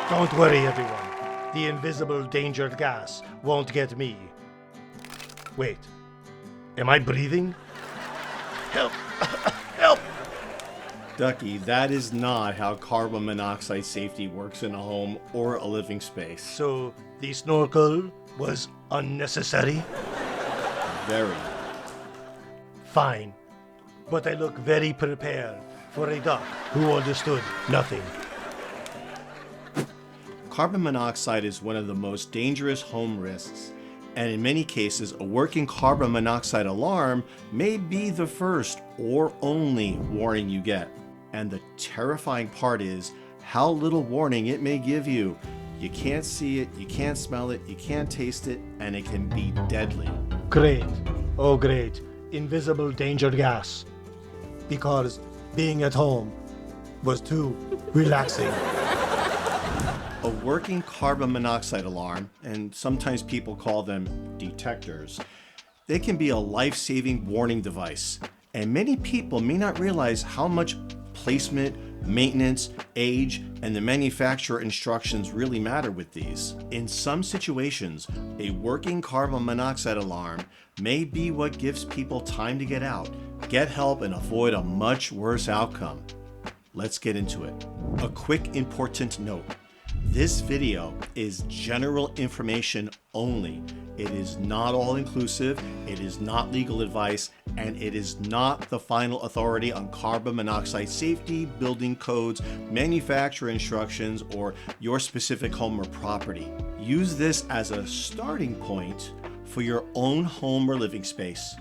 Don't worry, everyone. The invisible danger gas won't get me. Wait, am I breathing? Help! Help! Ducky, that is not how carbon monoxide safety works in a home or a living space. So the snorkel was unnecessary? Very. Fine. But I look very prepared for a duck who understood nothing. Carbon monoxide is one of the most dangerous home risks, and in many cases, a working carbon monoxide alarm may be the first or only warning you get. And the terrifying part is how little warning it may give you. You can't see it, you can't smell it, you can't taste it, and it can be deadly. Great. Oh, great. Invisible danger gas. Because being at home was too relaxing. A working carbon monoxide alarm, and sometimes people call them detectors, they can be a life-saving warning device. And many people may not realize how much placement, maintenance, age, and the manufacturer instructions really matter with these. In some situations, a working carbon monoxide alarm may be what gives people time to get out, get help, and avoid a much worse outcome. Let's get into it. A quick important note. This video is general information only. It is not all-inclusive, it is not legal advice, and it is not the final authority on carbon monoxide safety, building codes, manufacturer instructions, or your specific home or property. Use this as a starting point for your own home or living space.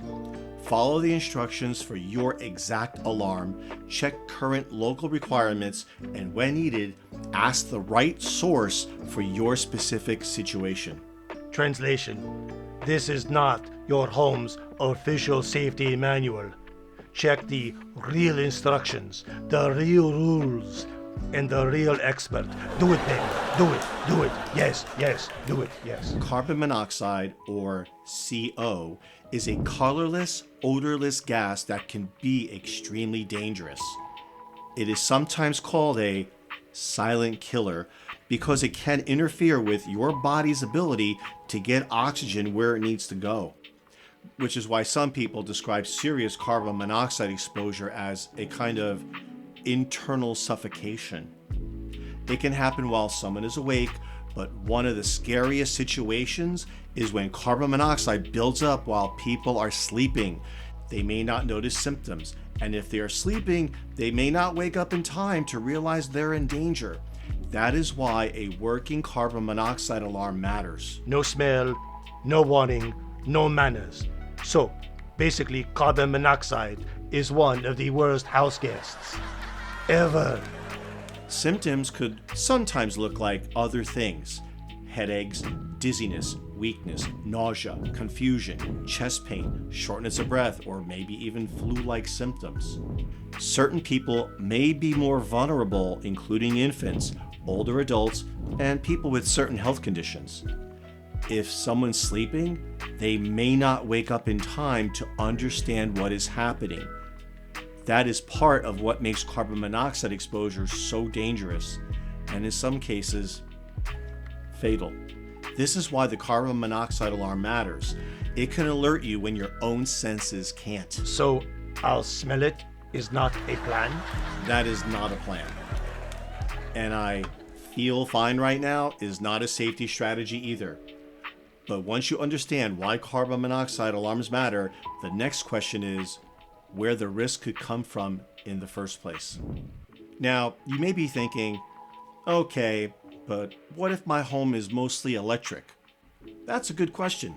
Follow the instructions for your exact alarm, check current local requirements, and when needed, ask the right source for your specific situation. Translation. This is not your home's official safety manual. Check the real instructions, the real rules, and the real expert. Do it, baby. Do it. Do it. Yes, yes. Do it. Yes. Carbon monoxide, or CO, is a colorless, odorless gas that can be extremely dangerous. It is sometimes called a silent killer because it can interfere with your body's ability to get oxygen where it needs to go, which is why some people describe serious carbon monoxide exposure as a kind of internal suffocation. It can happen while someone is awake, but one of the scariest situations is when carbon monoxide builds up while people are sleeping. They may not notice symptoms, and if they are sleeping, they may not wake up in time to realize they're in danger. That is why a working carbon monoxide alarm matters. No smell, no warning, no manners. So, basically, carbon monoxide is one of the worst house guests ever. Symptoms could sometimes look like other things: headaches, dizziness, weakness, nausea, confusion, chest pain, shortness of breath, or maybe even flu-like symptoms. Certain people may be more vulnerable, including infants, older adults, and people with certain health conditions. If someone's sleeping, they may not wake up in time to understand what is happening. That is part of what makes carbon monoxide exposure so dangerous, and in some cases, fatal. This is why the carbon monoxide alarm matters. It can alert you when your own senses can't. So, I'll smell it is not a plan? That is not a plan. And I feel fine right now is not a safety strategy either. But once you understand why carbon monoxide alarms matter, the next question is where the risk could come from in the first place. Now, you may be thinking, okay, but what if my home is mostly electric? That's a good question.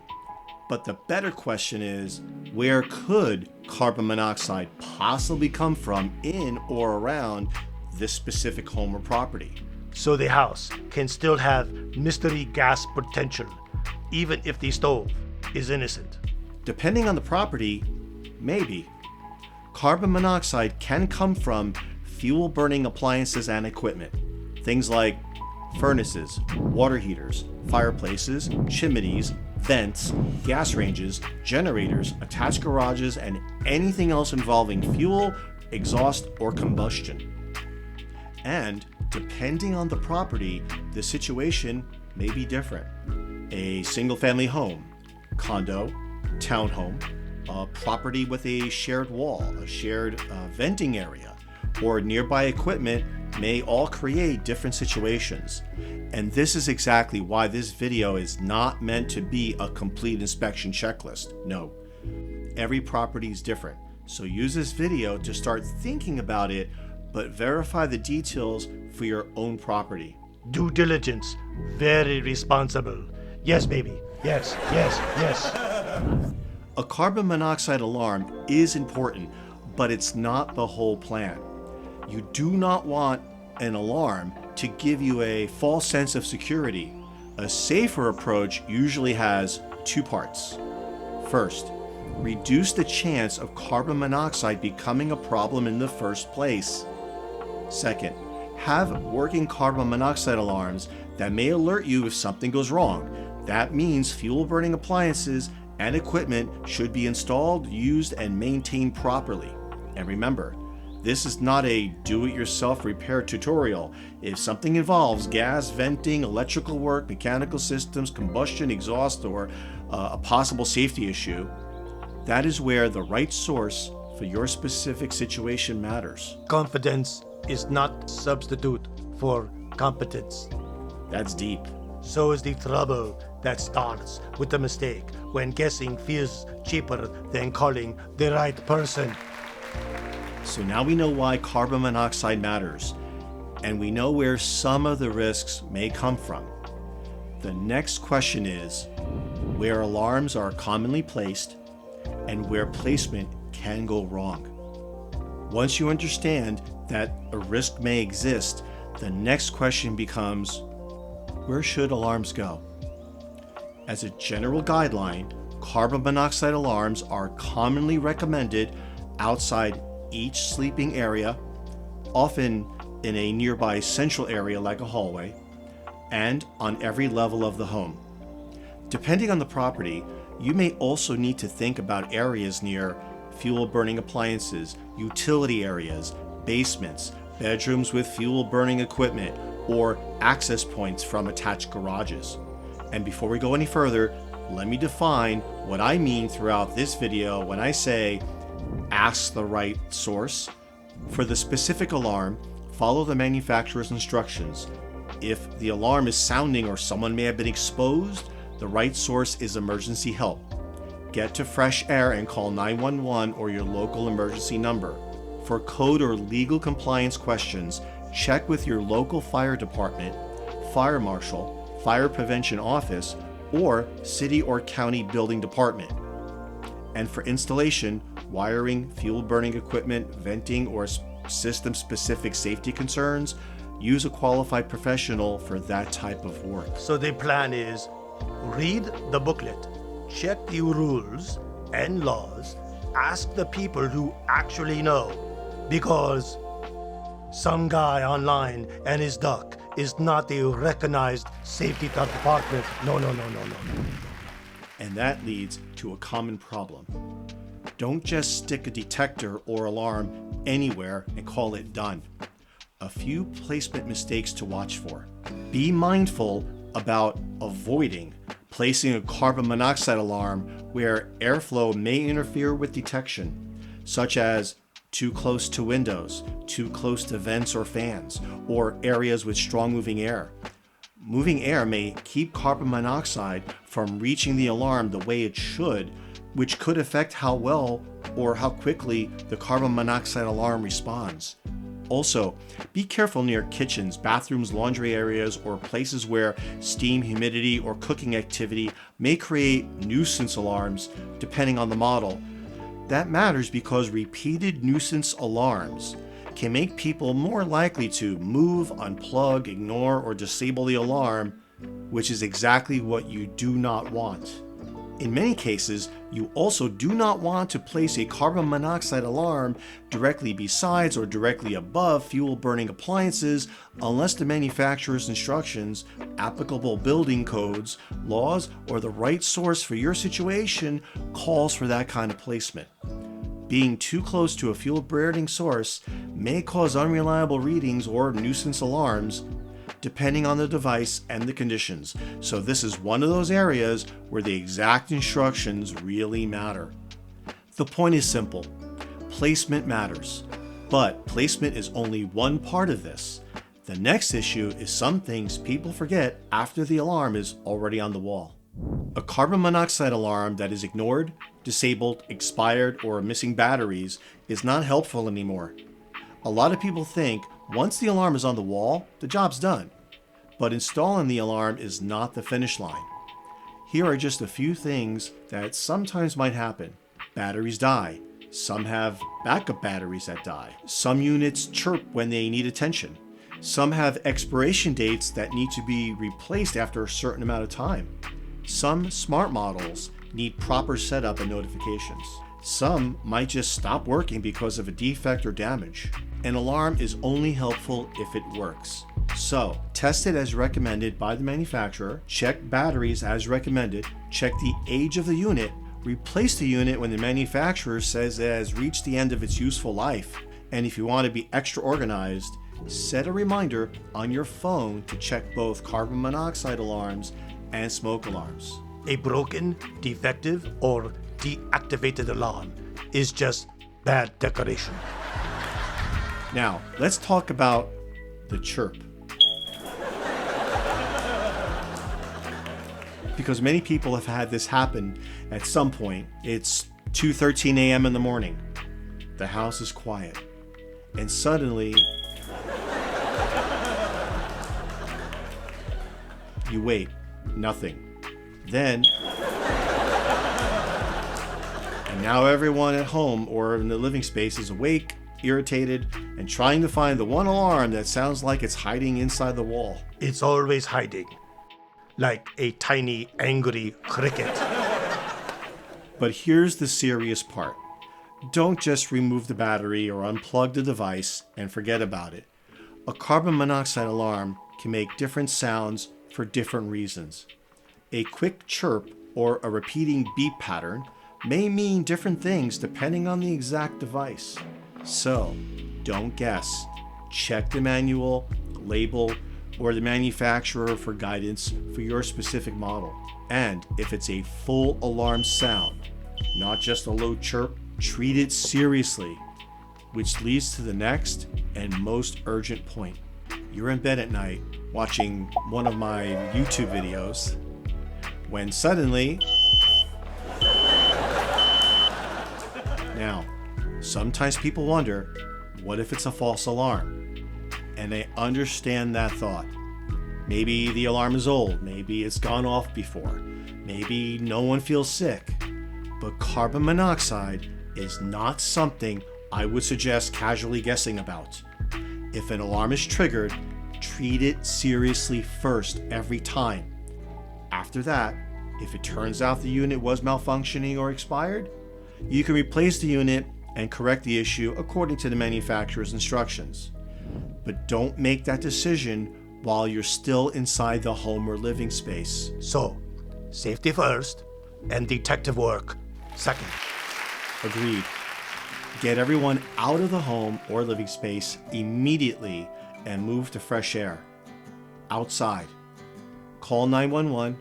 But the better question is, where could carbon monoxide possibly come from in or around this specific home or property? So the house can still have mystery gas potential, even if the stove is innocent. Depending on the property, maybe. Carbon monoxide can come from fuel-burning appliances and equipment. Things like furnaces, water heaters, fireplaces, chimneys, vents, gas ranges, generators, attached garages, and anything else involving fuel, exhaust, or combustion. And depending on the property, the situation may be different. A single-family home, condo, townhome, a property with a shared wall, a shared venting area, or nearby equipment may all create different situations. And this is exactly why this video is not meant to be a complete inspection checklist. No, every property is different. So use this video to start thinking about it, but verify the details for your own property. Due diligence, very responsible. Yes, baby. Yes, yes, yes. A carbon monoxide alarm is important, but it's not the whole plan. You do not want an alarm to give you a false sense of security. A safer approach usually has two parts. First, reduce the chance of carbon monoxide becoming a problem in the first place. Second, have working carbon monoxide alarms that may alert you if something goes wrong. That means fuel burning appliances and equipment should be installed, used, and maintained properly. And remember, this is not a do-it-yourself repair tutorial. If something involves gas, venting, electrical work, mechanical systems, combustion, exhaust, or a possible safety issue, that is where the right source for your specific situation matters. Confidence is not substitute for competence. That's deep. So is the trouble that starts with the mistake when guessing feels cheaper than calling the right person. So now we know why carbon monoxide matters, and we know where some of the risks may come from. The next question is where alarms are commonly placed and where placement can go wrong. Once you understand that a risk may exist, the next question becomes, where should alarms go? As a general guideline, carbon monoxide alarms are commonly recommended outside each sleeping area, often in a nearby central area like a hallway, and on every level of the home. Depending on the property, you may also need to think about areas near fuel burning appliances, utility areas, basements, bedrooms with fuel burning equipment, or access points from attached garages. And before we go any further, let me define what I mean throughout this video when I say ask the right source. For the specific alarm, follow the manufacturer's instructions. If the alarm is sounding or someone may have been exposed, the right source is emergency help. Get to fresh air and call 911 or your local emergency number. For code or legal compliance questions, check with your local fire department, fire marshal, fire prevention office, or city or county building department. And for installation, wiring, fuel burning equipment, venting, or system-specific safety concerns, use a qualified professional for that type of work. So the plan is read the booklet, check the rules and laws, ask the people who actually know, because some guy online and his duck is not a recognized safety department. No. And that leads to a common problem. Don't just stick a detector or alarm anywhere and call it done. A few placement mistakes to watch for. Be mindful about avoiding placing a carbon monoxide alarm where airflow may interfere with detection, such as too close to windows, too close to vents or fans, or areas with strong moving air. Moving air may keep carbon monoxide from reaching the alarm the way it should, which could affect how well or how quickly the carbon monoxide alarm responds. Also, be careful near kitchens, bathrooms, laundry areas, or places where steam, humidity, or cooking activity may create nuisance alarms, depending on the model. That matters because repeated nuisance alarms can make people more likely to move, unplug, ignore, or disable the alarm, which is exactly what you do not want. In many cases, you also do not want to place a carbon monoxide alarm directly beside or directly above fuel burning appliances unless the manufacturer's instructions, applicable building codes, laws, or the right source for your situation calls for that kind of placement. Being too close to a fuel burning source may cause unreliable readings or nuisance alarms, depending on the device and the conditions. So this is one of those areas where the exact instructions really matter. The point is simple. Placement matters, but placement is only one part of this. The next issue is some things people forget after the alarm is already on the wall. A carbon monoxide alarm that is ignored, disabled, expired, or missing batteries is not helpful anymore. A lot of people think once the alarm is on the wall, the job's done. But installing the alarm is not the finish line. Here are just a few things that sometimes might happen. Batteries die. Some have backup batteries that die. Some units chirp when they need attention. Some have expiration dates that need to be replaced after a certain amount of time. Some smart models need proper setup and notifications. Some might just stop working because of a defect or damage. An alarm is only helpful if it works. So, test it as recommended by the manufacturer, check batteries as recommended, check the age of the unit, replace the unit when the manufacturer says it has reached the end of its useful life, and if you want to be extra organized, set a reminder on your phone to check both carbon monoxide alarms and smoke alarms. A broken, defective, or deactivated alarm is just bad decoration. Now, let's talk about the chirp. Because many people have had this happen at some point. It's 2:13 a.m. in the morning. The house is quiet. And suddenly, you wait. Nothing. Then, and now everyone at home or in the living space is awake, irritated, and trying to find the one alarm that sounds like it's hiding inside the wall. It's always hiding, like a tiny, angry cricket. But here's the serious part. Don't just remove the battery or unplug the device and forget about it. A carbon monoxide alarm can make different sounds for different reasons. A quick chirp or a repeating beep pattern may mean different things depending on the exact device. So, don't guess. Check the manual, label, or the manufacturer for guidance for your specific model. And if it's a full alarm sound, not just a low chirp, treat it seriously, which leads to the next and most urgent point. You're in bed at night watching one of my YouTube videos when suddenly... Now, sometimes people wonder, what if it's a false alarm? And I understand that thought. Maybe the alarm is old, maybe it's gone off before, maybe no one feels sick. But carbon monoxide is not something I would suggest casually guessing about. If an alarm is triggered, treat it seriously first every time. After that, if it turns out the unit was malfunctioning or expired, you can replace the unit and correct the issue according to the manufacturer's instructions. But don't make that decision while you're still inside the home or living space. So, safety first and detective work second. Agreed. Get everyone out of the home or living space immediately and move to fresh air. Outside. Call 911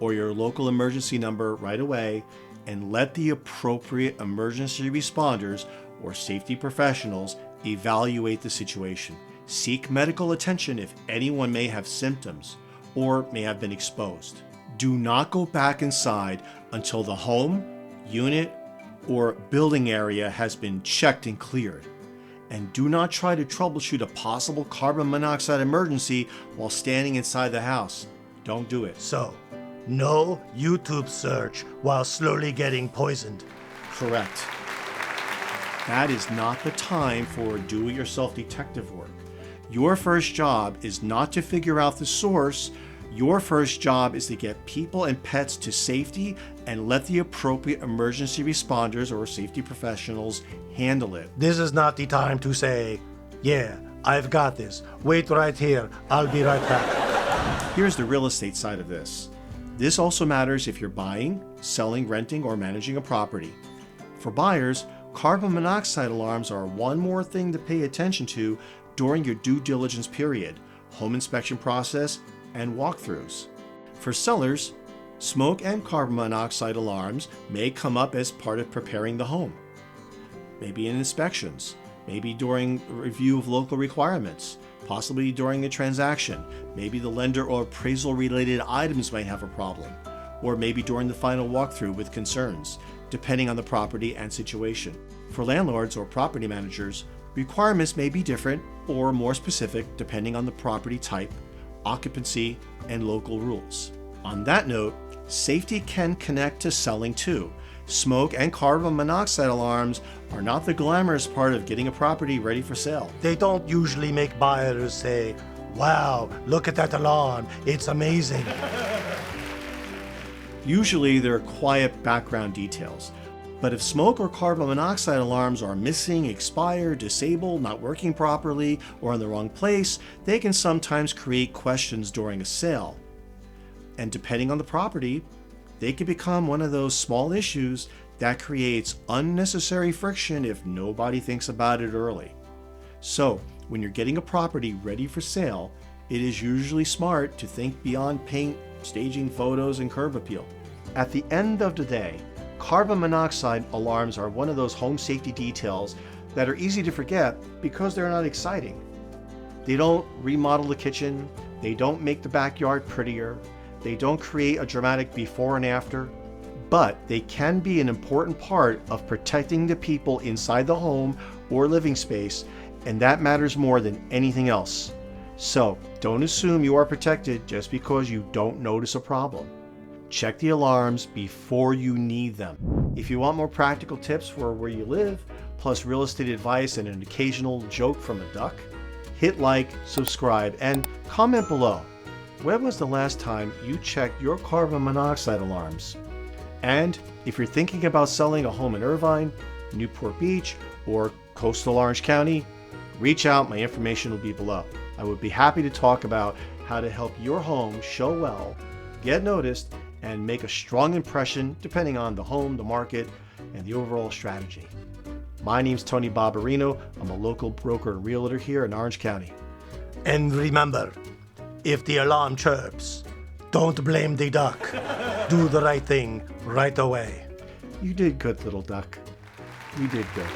or your local emergency number right away and let the appropriate emergency responders or safety professionals evaluate the situation. Seek medical attention if anyone may have symptoms or may have been exposed. Do not go back inside until the home, unit, or building area has been checked and cleared. And do not try to troubleshoot a possible carbon monoxide emergency while standing inside the house. Don't do it. So, no YouTube search while slowly getting poisoned. Correct. That is not the time for do-it-yourself detective work. Your first job is not to figure out the source. Your first job is to get people and pets to safety and let the appropriate emergency responders or safety professionals handle it. This is not the time to say, yeah, I've got this. Wait right here. I'll be right back. Here's the real estate side of this. This also matters if you're buying, selling, renting, or managing a property. For buyers, Carbon monoxide alarms are one more thing to pay attention to during your due diligence period, home inspection process, and walkthroughs. For sellers, smoke and carbon monoxide alarms may come up as part of preparing the home. Maybe in inspections, maybe during review of local requirements, possibly during a transaction. Maybe the lender or appraisal related items might have a problem, or maybe during the final walkthrough with concerns, depending on the property and situation. For landlords or property managers, requirements may be different or more specific depending on the property type, occupancy, and local rules. On that note, safety can connect to selling too. Smoke and carbon monoxide alarms are not the glamorous part of getting a property ready for sale. They don't usually make buyers say, "Wow, look at that alarm, it's amazing." Usually they're quiet background details. But if smoke or carbon monoxide alarms are missing, expired, disabled, not working properly, or in the wrong place, they can sometimes create questions during a sale. And depending on the property, they can become one of those small issues that creates unnecessary friction if nobody thinks about it early. So, when you're getting a property ready for sale, it is usually smart to think beyond paint, staging photos, and curb appeal. At the end of the day, carbon monoxide alarms are one of those home safety details that are easy to forget because they're not exciting. They don't remodel the kitchen, they don't make the backyard prettier, they don't create a dramatic before and after, but they can be an important part of protecting the people inside the home or living space, and that matters more than anything else. So don't assume you are protected just because you don't notice a problem. Check the alarms before you need them. If you want more practical tips for where you live, plus real estate advice and an occasional joke from a duck, hit like, subscribe, and comment below. When was the last time you checked your carbon monoxide alarms? And if you're thinking about selling a home in Irvine, Newport Beach, or coastal Orange County, reach out, my information will be below. I would be happy to talk about how to help your home show well, get noticed, and make a strong impression depending on the home, the market, and the overall strategy. My name's Tony Babarino. I'm a local broker and realtor here in Orange County. And remember, if the alarm chirps, don't blame the duck. Do the right thing right away. You did good, little duck. You did good.